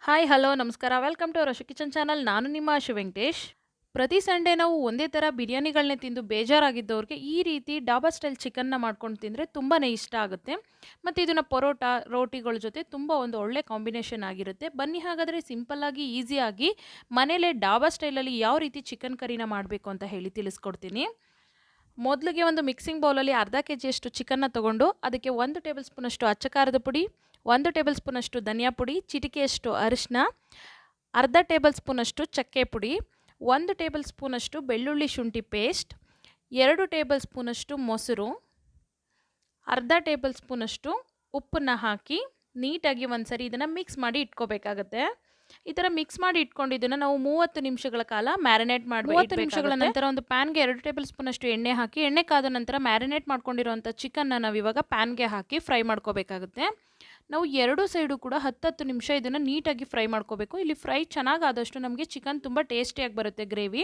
Hi hello ನಮಸ್ಕಾರ welcome to our Ashu kitchen channel. ನಾನು ನಿಮ್ಮ ಅಶು ವೆಂಕಟೇಶ್. ಪ್ರತಿ ಸಂಡೇ ನಾವು ಒಂದೇ ಥರ ಬಿರಿಯಾನಿಗಳನ್ನೇ ತಿಂದು ಬೇಜಾರಾಗಿದ್ದವ್ರಿಗೆ ಈ ರೀತಿ ಡಾಬಾ ಸ್ಟೈಲ್ ಚಿಕನ್ನ ಮಾಡ್ಕೊಂಡು ತಿಂದರೆ ತುಂಬಾ ಇಷ್ಟ ಆಗುತ್ತೆ. ಮತ್ತು ಇದನ್ನು ಪರೋಟ ರೋಟಿಗಳ ಜೊತೆ ತುಂಬ ಒಂದು ಒಳ್ಳೆ ಕಾಂಬಿನೇಷನ್ ಆಗಿರುತ್ತೆ. ಬನ್ನಿ ಹಾಗಾದರೆ ಸಿಂಪಲ್ಲಾಗಿ ಈಸಿಯಾಗಿ ಮನೇಲೇ ಡಾಬಾ ಸ್ಟೈಲಲ್ಲಿ ಯಾವ ರೀತಿ ಚಿಕನ್ ಕರಿನ ಮಾಡಬೇಕು ಅಂತ ಹೇಳಿ ತಿಳಿಸ್ಕೊಡ್ತೀನಿ. ಮೊದಲಿಗೆ ಒಂದು ಮಿಕ್ಸಿಂಗ್ ಬೌಲಲ್ಲಿ ಅರ್ಧ ಕೆಜಿಯಷ್ಟು ಚಿಕನ್ನ ತೊಗೊಂಡು ಅದಕ್ಕೆ 1 ಟೇಬಲ್ ಸ್ಪೂನಷ್ಟು ಅಚ್ಚ ಖಾರದ ಪುಡಿ, 1 ಟೇಬಲ್ ಸ್ಪೂನಷ್ಟು ಧನಿಯಾ ಪುಡಿ, ಚಿಟಿಕೆಯಷ್ಟು ಅರಿಶಿನ, ಅರ್ಧ ಟೇಬಲ್ ಸ್ಪೂನಷ್ಟು ಚಕ್ಕೆ ಪುಡಿ, 1 ಟೇಬಲ್ ಸ್ಪೂನಷ್ಟು ಬೆಳ್ಳುಳ್ಳಿ ಶುಂಠಿ ಪೇಸ್ಟ್, 2 ಟೇಬಲ್ ಸ್ಪೂನಷ್ಟು ಮೊಸರು, ಅರ್ಧ ಟೇಬಲ್ ಸ್ಪೂನಷ್ಟು ಉಪ್ಪನ್ನು ಹಾಕಿ ನೀಟಾಗಿ ಒಂದ್ಸರಿ ಇದನ್ನು ಮಿಕ್ಸ್ ಮಾಡಿ ಇಟ್ಕೋಬೇಕಾಗತ್ತೆ. ಈ ಥರ ಮಿಕ್ಸ್ ಮಾಡಿ ಇಟ್ಕೊಂಡಿದ್ದನ್ನು ನಾವು 30 ನಿಮಿಷಗಳ ಕಾಲ ಮ್ಯಾರಿನೇಟ್ ಮಾಡಬೇಕು. 30 ನಿಮಿಷಗಳ ನಂತರ ಒಂದು ಪ್ಯಾನ್ಗೆ 2 ಟೇಬಲ್ ಸ್ಪೂನಷ್ಟು ಎಣ್ಣೆ ಹಾಕಿ, ಎಣ್ಣೆ ಕಾದ ನಂತರ ಮ್ಯಾರಿನೇಟ್ ಮಾಡ್ಕೊಂಡಿರೋಂಥ ಚಿಕನ್ನ ನಾವು ಇವಾಗ ಪ್ಯಾನ್ಗೆ ಹಾಕಿ ಫ್ರೈ ಮಾಡ್ಕೋಬೇಕಾಗುತ್ತೆ. ನಾವು ಎರಡು ಸೈಡು ಕೂಡ 10 ನಿಮಿಷ ಇದನ್ನು ನೀಟಾಗಿ ಫ್ರೈ ಮಾಡ್ಕೋಬೇಕು. ಇಲ್ಲಿ ಫ್ರೈ ಚೆನ್ನಾಗಾದಷ್ಟು ನಮಗೆ ಚಿಕನ್ ತುಂಬ ಟೇಸ್ಟಿಯಾಗಿ ಬರುತ್ತೆ ಗ್ರೇವಿ.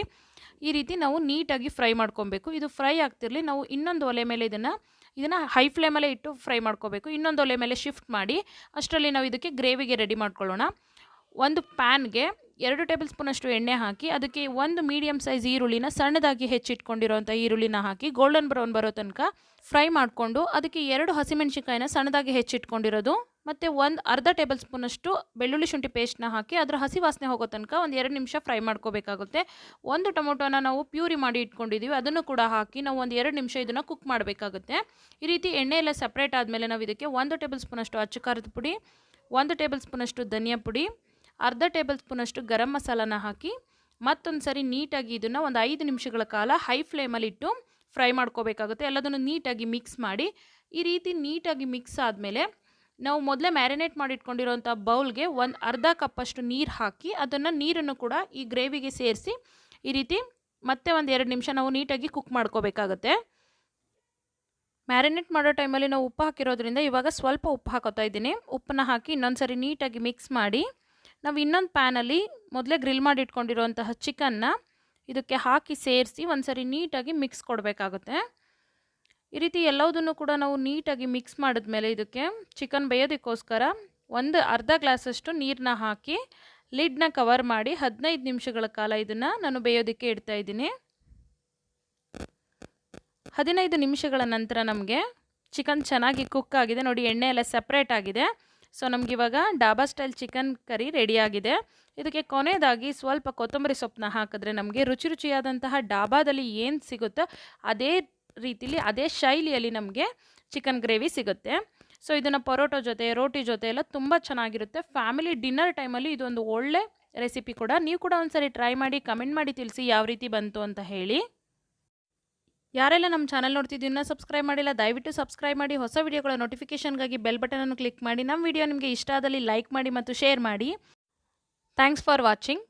ಈ ರೀತಿ ನಾವು ನೀಟಾಗಿ ಫ್ರೈ ಮಾಡ್ಕೊಬೇಕು. ಇದು ಫ್ರೈ ಆಗ್ತಿರಲಿ ನಾವು ಇನ್ನೊಂದು ಒಲೆ ಮೇಲೆ ಇದನ್ನು ಹೈ ಫ್ಲೇಮಲ್ಲೇ ಇಟ್ಟು ಫ್ರೈ ಮಾಡ್ಕೋಬೇಕು. ಇನ್ನೊಂದು ಒಲೆ ಮೇಲೆ ಶಿಫ್ಟ್ ಮಾಡಿ ಅಷ್ಟರಲ್ಲಿ ನಾವು ಇದಕ್ಕೆ ಗ್ರೇವಿಗೆ ರೆಡಿ ಮಾಡ್ಕೊಳ್ಳೋಣ. ಒಂದು ಪ್ಯಾನ್ಗೆ 2 ಟೇಬಲ್ ಸ್ಪೂನಷ್ಟು ಎಣ್ಣೆ ಹಾಕಿ ಅದಕ್ಕೆ ಒಂದು ಮೀಡಿಯಮ್ ಸೈಜ್ ಈರುಳ್ಳಿನ ಸಣ್ಣದಾಗಿ ಹೆಚ್ಚಿಟ್ಕೊಂಡಿರೋಂಥ ಈರುಳ್ಳಿನ ಹಾಕಿ ಗೋಲ್ಡನ್ ಬ್ರೌನ್ ಬರೋ ತನಕ ಫ್ರೈ ಮಾಡಿಕೊಂಡು ಅದಕ್ಕೆ 2 ಹಸಿಮೆಣಸಿನ್ಕಾಯಿನ ಸಣ್ಣದಾಗಿ ಹೆಚ್ಚಿಟ್ಕೊಂಡಿರೋದು ಮತ್ತು ಅರ್ಧ ಟೇಬಲ್ ಸ್ಪೂನಷ್ಟು ಬೆಳ್ಳುಳ್ಳಿ ಶುಂಠಿ ಪೇಸ್ಟ್ನ ಹಾಕಿ ಅದರ ಹಸಿ ವಾಸನೆ ಹೋಗೋ ತನಕ ಒಂದು 2 ನಿಮಿಷ ಫ್ರೈ ಮಾಡ್ಕೋಬೇಕಾಗುತ್ತೆ. ಒಂದು ಟೊಮೊಟೊನ ನಾವು ಪ್ಯೂರಿ ಮಾಡಿ ಇಟ್ಕೊಂಡಿದ್ದೀವಿ, ಅದನ್ನು ಕೂಡ ಹಾಕಿ ನಾವು ಒಂದು 2 ನಿಮಿಷ ಇದನ್ನು ಕುಕ್ ಮಾಡಬೇಕಾಗುತ್ತೆ. ಈ ರೀತಿ ಎಣ್ಣೆ ಎಲ್ಲ ಸಪ್ರೇಟ್ ಆದಮೇಲೆ ನಾವು ಇದಕ್ಕೆ 1 ಟೇಬಲ್ ಸ್ಪೂನಷ್ಟು ಅಚ್ಚ ಖಾರದ ಪುಡಿ, 1 ಟೇಬಲ್ ಸ್ಪೂನಷ್ಟು ಧನಿಯಾ ಪುಡಿ, ಅರ್ಧ ಟೇಬಲ್ ಸ್ಪೂನಷ್ಟು ಗರಂ ಮಸಾಲಾನ ಹಾಕಿ ಮತ್ತೊಂದು ಸರಿ ನೀಟಾಗಿ ಇದನ್ನು ಒಂದು 5 ನಿಮಿಷಗಳ ಕಾಲ ಹೈ ಫ್ಲೇಮಲ್ಲಿ ಇಟ್ಟು ಫ್ರೈ ಮಾಡ್ಕೋಬೇಕಾಗುತ್ತೆ. ಎಲ್ಲದನ್ನು ನೀಟಾಗಿ ಮಿಕ್ಸ್ ಮಾಡಿ ಈ ರೀತಿ ನೀಟಾಗಿ ಮಿಕ್ಸ್ ಆದಮೇಲೆ ನಾವು ಮೊದಲೇ ಮ್ಯಾರಿನೇಟ್ ಮಾಡಿಟ್ಕೊಂಡಿರೋಂಥ ಬೌಲ್ಗೆ ಅರ್ಧ ಕಪ್ಪಷ್ಟು ನೀರು ಹಾಕಿ ನೀರನ್ನು ಕೂಡ ಈ ಗ್ರೇವಿಗೆ ಸೇರಿಸಿ ಈ ರೀತಿ ಮತ್ತೆ ಒಂದು 2 ನಿಮಿಷ ನಾವು ನೀಟಾಗಿ ಕುಕ್ ಮಾಡ್ಕೋಬೇಕಾಗುತ್ತೆ. ಮ್ಯಾರಿನೇಟ್ ಮಾಡೋ ಟೈಮಲ್ಲಿ ನಾವು ಉಪ್ಪು ಹಾಕಿರೋದ್ರಿಂದ ಇವಾಗ ಸ್ವಲ್ಪ ಉಪ್ಪು ಹಾಕೋತಾ ಇದ್ದೀನಿ. ಉಪ್ಪನ್ನ ಹಾಕಿ ಇನ್ನೊಂದು ಸರಿ ನೀಟಾಗಿ ಮಿಕ್ಸ್ ಮಾಡಿ ನಾವು ಇನ್ನೊಂದು ಪ್ಯಾನಲ್ಲಿ ಮೊದಲೇ ಗ್ರಿಲ್ ಮಾಡಿ ಇಟ್ಕೊಂಡಿರೋಂತಹ ಚಿಕನ್ನ ಇದಕ್ಕೆ ಹಾಕಿ ಸೇರಿಸಿ ಒಂದ್ಸರಿ ನೀಟಾಗಿ ಮಿಕ್ಸ್ ಕೊಡಬೇಕಾಗುತ್ತೆ. ಈ ರೀತಿ ಎಲ್ಲದನ್ನು ಕೂಡ ನಾವು ನೀಟಾಗಿ ಮಿಕ್ಸ್ ಮಾಡಿದ್ಮೇಲೆ ಇದಕ್ಕೆ ಚಿಕನ್ ಬೇಯೋದಕ್ಕೋಸ್ಕರ ಅರ್ಧ ಗ್ಲಾಸಷ್ಟು ನೀರನ್ನ ಹಾಕಿ ಲಿಡ್ನ ಕವರ್ ಮಾಡಿ 15 ನಿಮಿಷಗಳ ಕಾಲ ಇದನ್ನು ನಾನು ಬೇಯೋದಕ್ಕೆ ಇಡ್ತಾ ಇದ್ದೀನಿ. 15 ನಿಮಿಷಗಳ ನಂತರ ನಮಗೆ ಚಿಕನ್ ಚೆನ್ನಾಗಿ ಕುಕ್ ಆಗಿದೆ ನೋಡಿ, ಎಣ್ಣೆ ಎಲ್ಲ ಸಪ್ರೇಟ್ ಆಗಿದೆ. ಸೊ ನಮಗಿವಾಗ ಡಾಬಾ ಸ್ಟೈಲ್ ಚಿಕನ್ ಕರಿ ರೆಡಿಯಾಗಿದೆ. ಇದಕ್ಕೆ ಕೊನೆಯದಾಗಿ ಸ್ವಲ್ಪ ಕೊತ್ತಂಬರಿ ಸೊಪ್ಪನ್ನ ಹಾಕಿದ್ರೆ ನಮಗೆ ರುಚಿಯಾದಂತಹ ಡಾಬಾದಲ್ಲಿ ಏನು ಸಿಗುತ್ತೋ ಅದೇ ರೀತಿಲಿ ಅದೇ ಶೈಲಿಯಲ್ಲಿ ನಮಗೆ ಚಿಕನ್ ಗ್ರೇವಿ ಸಿಗುತ್ತೆ. ಸೊ ಇದನ್ನು ಪರೋಟೋ ಜೊತೆ ರೋಟಿ ಜೊತೆ ಎಲ್ಲ ತುಂಬ ಚೆನ್ನಾಗಿರುತ್ತೆ. ಫ್ಯಾಮಿಲಿ ಡಿನ್ನರ್ ಟೈಮಲ್ಲಿ ಇದೊಂದು ಒಳ್ಳೆ ರೆಸಿಪಿ ಕೂಡ. ನೀವು ಕೂಡ ಒಂದ್ಸರಿ ಟ್ರೈ ಮಾಡಿ ಕಮೆಂಟ್ ಮಾಡಿ ತಿಳಿಸಿ ಯಾವ ರೀತಿ ಬಂತು ಅಂತ ಹೇಳಿ. ಯಾರೆಲ್ಲ ನಮ್ಮ ಚಾನಲ್ ನೋಡ್ತಿದ್ದೀನ ಸಬ್ಸ್ಕ್ರೈಬ್ ಮಾಡಿಲ್ಲ ದಯವಿಟ್ಟು ಸಬ್ಸ್ಕ್ರೈಬ್ ಮಾಡಿ. ಹೊಸ ವಿಡಿಯೋಗಳ ನೋಟಿಫಿಕೇಷನ್ಗಾಗಿ ಬೆಲ್ ಬಟನನ್ನು ಕ್ಲಿಕ್ ಮಾಡಿ. ನಮ್ಮ ವಿಡಿಯೋ ನಿಮಗೆ ಇಷ್ಟ ಆದಲ್ಲಿ ಲೈಕ್ ಮಾಡಿ ಮತ್ತು ಶೇರ್ ಮಾಡಿ. Thanks for watching.